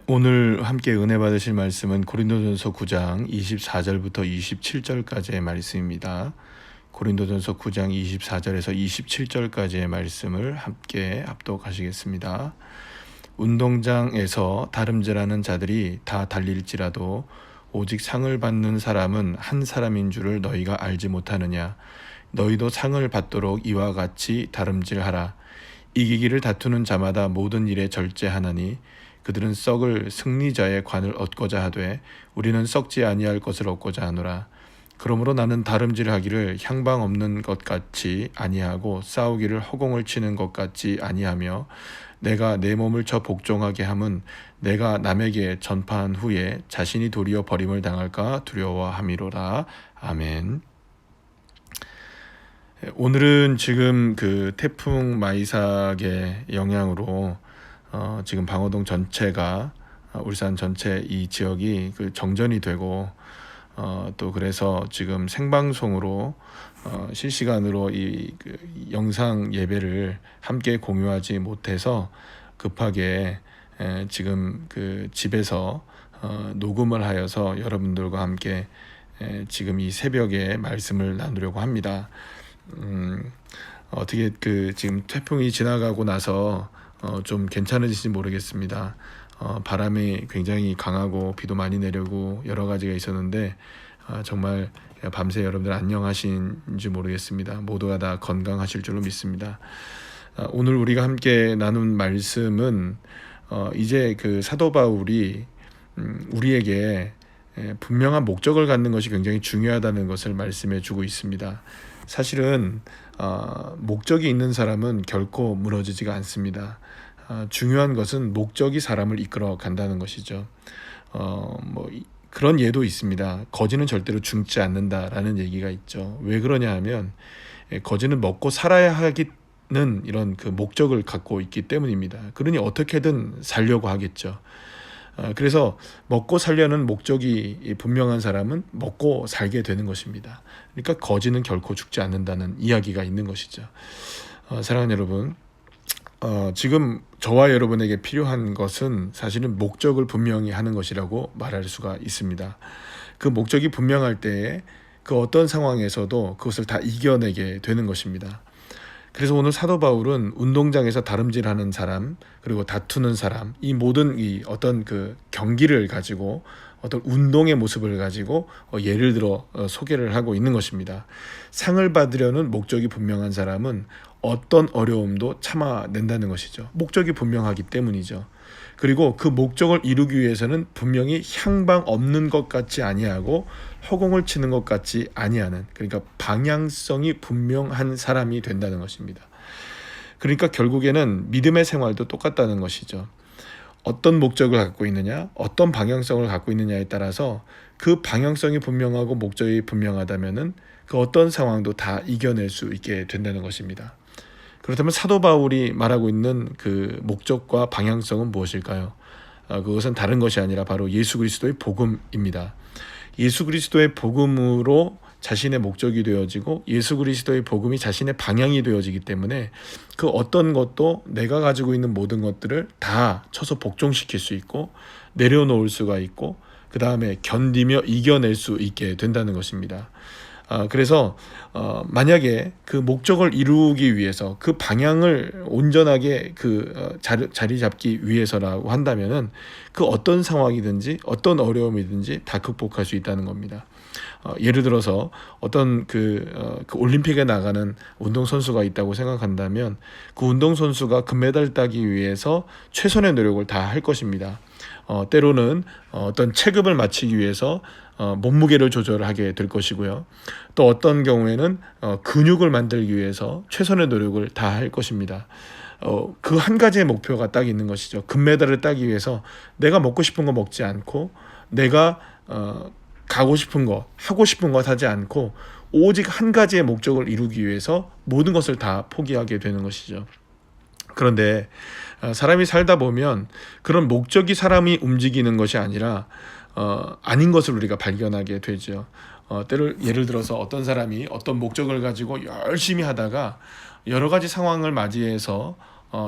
오늘 함께 은혜 받으실 말씀은 고린도전서 9장 24절부터 27절까지의 말씀입니다. 고린도전서 9장 24절에서 27절까지의 말씀을 함께 합독하시겠습니다. 운동장에서 다름질하는 자들이 다 달릴지라도 오직 상을 받는 사람은 한 사람인 줄을 너희가 알지 못하느냐. 너희도 상을 받도록 이와 같이 다름질하라. 이기기를 다투는 자마다 모든 일에 절제하나니 그들은 썩을 승리자의 관을 얻고자 하되 우리는 썩지 아니할 것을 얻고자 하노라. 그러므로 나는 다름질하기를 향방 없는 것 같이 아니하고 싸우기를 허공을 치는 것 같이 아니하며 내가 내 몸을 저 복종하게 함은 내가 남에게 전파한 후에 자신이 도리어 버림을 당할까 두려워함이로라. 아멘. 오늘은 지금 그 태풍 마이삭의 영향으로 지금 방어동 전체가 울산 전체 이 지역이 그 정전이 되고 또 그래서 지금 생방송으로 실시간으로 그 영상 예배를 함께 공유하지 못해서 급하게 지금 그 집에서 녹음을 하여서 여러분들과 함께 지금 이 새벽에 말씀을 나누려고 합니다. 어떻게 그 지금 태풍이 지나가고 나서 좀 괜찮으실지 모르겠습니다. 바람이 굉장히 강하고 비도 많이 내리고 여러 가지가 있었는데 정말 밤새 여러분들 안녕하신지 모르겠습니다. 모두가 다 건강하실 줄로 믿습니다. 오늘 우리가 함께 나눈 말씀은 이제 그 사도 바울이 우리에게 분명한 목적을 갖는 것이 굉장히 중요하다는 것을 말씀해 주고 있습니다. 사실은 목적이 있는 사람은 결코 무너지지가 않습니다. 중요한 것은 목적이 사람을 이끌어 간다는 것이죠. 그런 예도 있습니다. 거지는 절대로 죽지 않는다라는 얘기가 있죠. 왜 그러냐 하면 거지는 먹고 살아야 하기는 이런 그 목적을 갖고 있기 때문입니다. 그러니 어떻게든 살려고 하겠죠. 그래서 먹고 살려는 목적이 분명한 사람은 먹고 살게 되는 것입니다. 그러니까 거지는 결코 죽지 않는다는 이야기가 있는 것이죠. 사랑하는 여러분, 지금 저와 여러분에게 필요한 것은 사실은 목적을 분명히 하는 것이라고 말할 수가 있습니다. 그 목적이 분명할 때에 그 어떤 상황에서도 그것을 다 이겨내게 되는 것입니다. 그래서 오늘 사도 바울은 운동장에서 다름질하는 사람, 그리고 다투는 사람, 이 모든 이 어떤 그 경기를 가지고 어떤 운동의 모습을 가지고 예를 들어 소개를 하고 있는 것입니다. 상을 받으려는 목적이 분명한 사람은 어떤 어려움도 참아낸다는 것이죠. 목적이 분명하기 때문이죠. 그리고 그 목적을 이루기 위해서는 분명히 향방 없는 것 같지 아니하고 허공을 치는 것 같지 아니하는, 그러니까 방향성이 분명한 사람이 된다는 것입니다. 그러니까 결국에는 믿음의 생활도 똑같다는 것이죠. 어떤 목적을 갖고 있느냐, 어떤 방향성을 갖고 있느냐에 따라서 그 방향성이 분명하고 목적이 분명하다면은 그 어떤 상황도 다 이겨낼 수 있게 된다는 것입니다. 그렇다면 사도 바울이 말하고 있는 그 목적과 방향성은 무엇일까요? 그것은 다른 것이 아니라 바로 예수 그리스도의 복음입니다. 예수 그리스도의 복음으로 자신의 목적이 되어지고 예수 그리스도의 복음이 자신의 방향이 되어지기 때문에 그 어떤 것도 내가 가지고 있는 모든 것들을 다 쳐서 복종시킬 수 있고 내려놓을 수가 있고 그 다음에 견디며 이겨낼 수 있게 된다는 것입니다. 그래서 만약에 그 목적을 이루기 위해서 그 방향을 온전하게 자리 잡기 위해서라고 한다면은 그 어떤 상황이든지 어떤 어려움이든지 다 극복할 수 있다는 겁니다. 예를 들어서 어떤 그 올림픽에 나가는 운동선수가 있다고 생각한다면 그 운동선수가 금메달 따기 위해서 최선의 노력을 다 할 것입니다. 때로는 어떤 체급을 맞추기 위해서 몸무게를 조절하게 될 것이고요. 또 어떤 경우에는 근육을 만들기 위해서 최선의 노력을 다 할 것입니다. 그 한 가지의 목표가 딱 있는 것이죠. 금메달을 따기 위해서 내가 먹고 싶은 거 먹지 않고 내가 가고 싶은 거 하고 싶은 것 하지 않고 오직 한 가지의 목적을 이루기 위해서 모든 것을 다 포기하게 되는 것이죠. 그런데 사람이 살다 보면 그런 목적이 사람이 움직이는 것이 아니라 아닌 것을 우리가 발견하게 되죠. 예를 들어서 어떤 사람이 어떤 목적을 가지고 열심히 하다가 여러 가지 상황을 맞이해서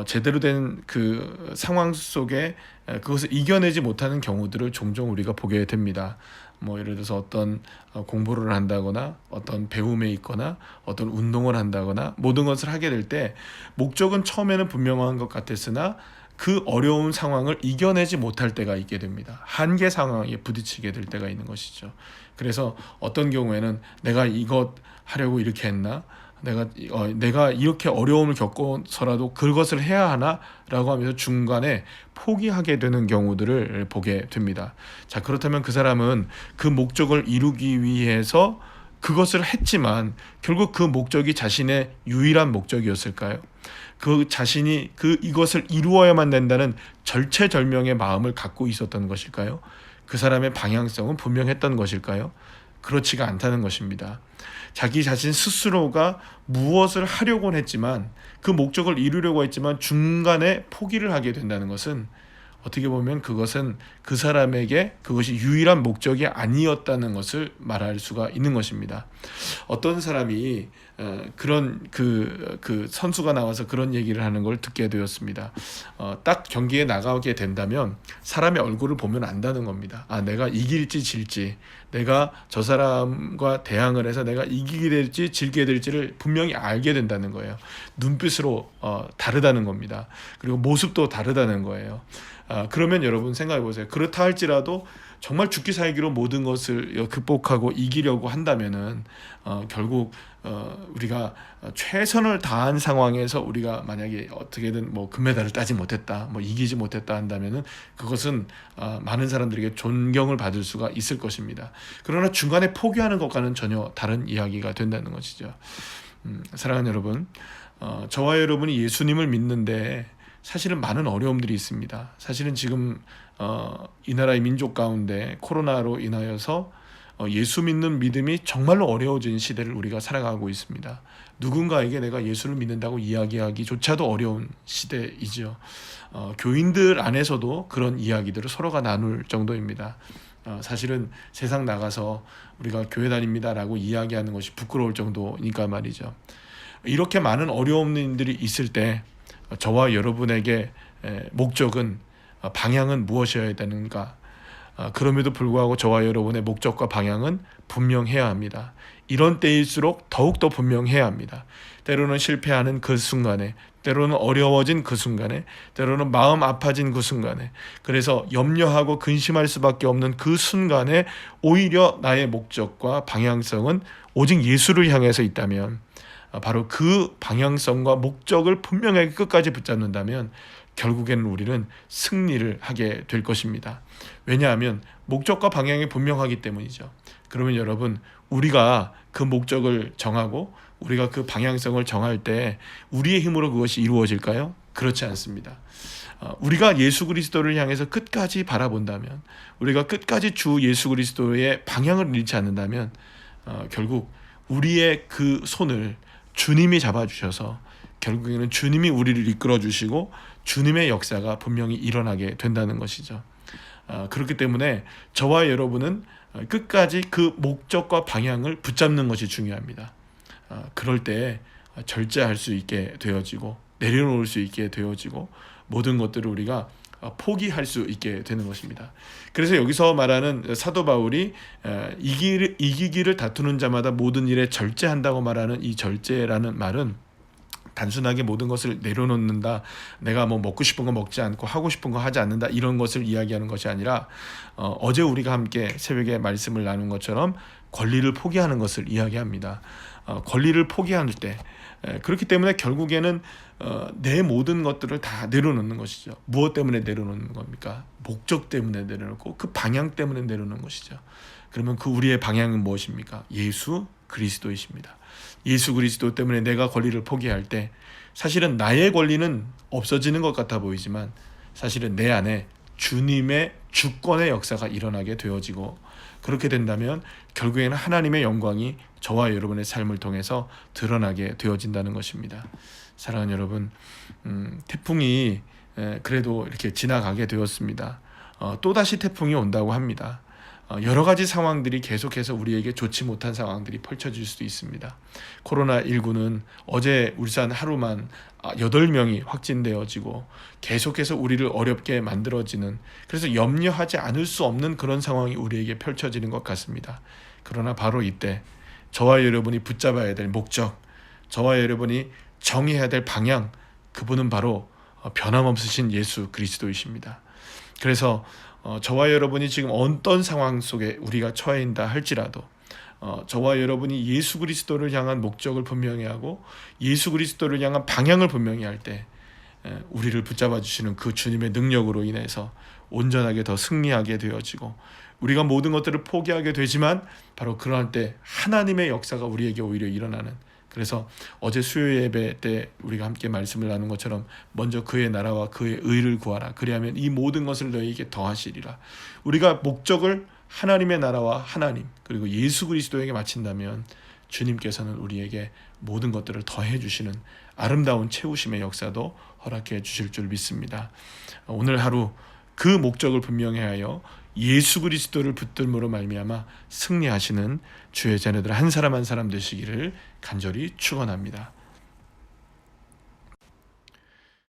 제대로 된 그 상황 속에 그것을 이겨내지 못하는 경우들을 종종 우리가 보게 됩니다. 뭐 예를 들어서 어떤 공부를 한다거나 어떤 배움에 있거나 어떤 운동을 한다거나 모든 것을 하게 될 때 목적은 처음에는 분명한 것 같았으나 그 어려운 상황을 이겨내지 못할 때가 있게 됩니다. 한계 상황에 부딪히게 될 때가 있는 것이죠. 그래서 어떤 경우에는 내가 이것 하려고 이렇게 했나? 내가 이렇게 어려움을 겪어서라도 그것을 해야 하나라고 하면서 중간에 포기하게 되는 경우들을 보게 됩니다. 자, 그렇다면 그 사람은 그 목적을 이루기 위해서 그것을 했지만 결국 그 목적이 자신의 유일한 목적이었을까요? 그 자신이 이것을 이루어야만 된다는 절체절명의 마음을 갖고 있었던 것일까요? 그 사람의 방향성은 분명했던 것일까요? 그렇지가 않다는 것입니다. 자기 자신 스스로가 무엇을 하려고는 했지만 그 목적을 이루려고 했지만 중간에 포기를 하게 된다는 것은 어떻게 보면 그것은 그 사람에게 그것이 유일한 목적이 아니었다는 것을 말할 수가 있는 것입니다. 어떤 사람이 그런 그 선수가 나와서 그런 얘기를 하는 걸 듣게 되었습니다. 딱 경기에 나가게 된다면 사람의 얼굴을 보면 안다는 겁니다. 내가 이길지 질지, 내가 저 사람과 대항을 해서 내가 이기게 될지 질게 될지를 분명히 알게 된다는 거예요. 눈빛으로 다르다는 겁니다. 그리고 모습도 다르다는 거예요. 그러면 여러분 생각해 보세요. 그렇다 할지라도 정말 죽기 살기로 모든 것을 극복하고 이기려고 한다면은 결국 우리가 최선을 다한 상황에서 우리가 만약에 어떻게든 뭐 금메달을 따지 못했다, 뭐 이기지 못했다 한다면은 그것은 많은 사람들에게 존경을 받을 수가 있을 것입니다. 그러나 중간에 포기하는 것과는 전혀 다른 이야기가 된다는 것이죠. 사랑하는 여러분, 저와 여러분이 예수님을 믿는데 사실은 많은 어려움들이 있습니다. 사실은 지금 이 나라의 민족 가운데 코로나로 인하여서 예수 믿는 믿음이 정말로 어려워진 시대를 우리가 살아가고 있습니다. 누군가에게 내가 예수를 믿는다고 이야기하기조차도 어려운 시대이죠. 교인들 안에서도 그런 이야기들을 서로가 나눌 정도입니다. 사실은 세상 나가서 우리가 교회 다닙니다라고 이야기하는 것이 부끄러울 정도니까 말이죠. 이렇게 많은 어려움들이 있을 때 저와 여러분에게 목적은 방향은 무엇이어야 되는가? 그럼에도 불구하고 저와 여러분의 목적과 방향은 분명해야 합니다. 이런 때일수록 더욱더 분명해야 합니다. 때로는 실패하는 그 순간에, 때로는 어려워진 그 순간에, 때로는 마음 아파진 그 순간에, 그래서 염려하고 근심할 수밖에 없는 그 순간에 오히려 나의 목적과 방향성은 오직 예수를 향해서 있다면, 바로 그 방향성과 목적을 분명하게 끝까지 붙잡는다면 결국에는 우리는 승리를 하게 될 것입니다. 왜냐하면 목적과 방향이 분명하기 때문이죠. 그러면 여러분, 우리가 그 목적을 정하고 우리가 그 방향성을 정할 때 우리의 힘으로 그것이 이루어질까요? 그렇지 않습니다. 우리가 예수 그리스도를 향해서 끝까지 바라본다면, 우리가 끝까지 주 예수 그리스도의 방향을 잃지 않는다면 결국 우리의 그 손을 주님이 잡아주셔서 결국에는 주님이 우리를 이끌어 주시고 주님의 역사가 분명히 일어나게 된다는 것이죠. 그렇기 때문에 저와 여러분은 끝까지 그 목적과 방향을 붙잡는 것이 중요합니다. 그럴 때 절제할 수 있게 되어지고 내려놓을 수 있게 되어지고 모든 것들을 우리가 포기할 수 있게 되는 것입니다. 그래서 여기서 말하는 사도 바울이 이기기를 다투는 자마다 모든 일에 절제한다고 말하는 이 절제라는 말은 단순하게 모든 것을 내려놓는다, 내가 뭐 먹고 싶은 거 먹지 않고 하고 싶은 거 하지 않는다, 이런 것을 이야기하는 것이 아니라 어제 우리가 함께 새벽에 말씀을 나눈 것처럼 권리를 포기하는 것을 이야기합니다. 권리를 포기할 때, 그렇기 때문에 결국에는 내 모든 것들을 다 내려놓는 것이죠. 무엇 때문에 내려놓는 겁니까? 목적 때문에 내려놓고 그 방향 때문에 내려놓는 것이죠. 그러면 그 우리의 방향은 무엇입니까? 예수 그리스도이십니다. 예수 그리스도 때문에 내가 권리를 포기할 때 사실은 나의 권리는 없어지는 것 같아 보이지만 사실은 내 안에 주님의 주권의 역사가 일어나게 되어지고, 그렇게 된다면 결국에는 하나님의 영광이 저와 여러분의 삶을 통해서 드러나게 되어진다는 것입니다. 사랑하는 여러분, 태풍이 그래도 이렇게 지나가게 되었습니다. 또다시 태풍이 온다고 합니다. 여러 가지 상황들이 계속해서 우리에게 좋지 못한 상황들이 펼쳐질 수도 있습니다. 코로나19는 어제 울산 하루만 8명이 확진되어지고 계속해서 우리를 어렵게 만들어지는, 그래서 염려하지 않을 수 없는 그런 상황이 우리에게 펼쳐지는 것 같습니다. 그러나 바로 이때 저와 여러분이 붙잡아야 될 목적, 저와 여러분이 정해야 될 방향, 그분은 바로 변함없으신 예수 그리스도이십니다. 그래서 저와 여러분이 지금 어떤 상황 속에 우리가 처해 있다 할지라도 저와 여러분이 예수 그리스도를 향한 목적을 분명히 하고 예수 그리스도를 향한 방향을 분명히 할 때 우리를 붙잡아 주시는 그 주님의 능력으로 인해서 온전하게 더 승리하게 되어지고, 우리가 모든 것들을 포기하게 되지만 바로 그럴 때 하나님의 역사가 우리에게 오히려 일어나는, 그래서 어제 수요 예배 때 우리가 함께 말씀을 나눈 것처럼 먼저 그의 나라와 그의 의를 구하라, 그리하면 이 모든 것을 너희에게 더하시리라. 우리가 목적을 하나님의 나라와 하나님 그리고 예수 그리스도에게 마친다면 주님께서는 우리에게 모든 것들을 더해 주시는 아름다운 채우심의 역사도 허락해 주실 줄 믿습니다. 오늘 하루 그 목적을 분명히 하여 예수 그리스도를 붙들므로 말미암아 승리하시는 주의 자녀들 한 사람 한 사람 되시기를 간절히 축원합니다.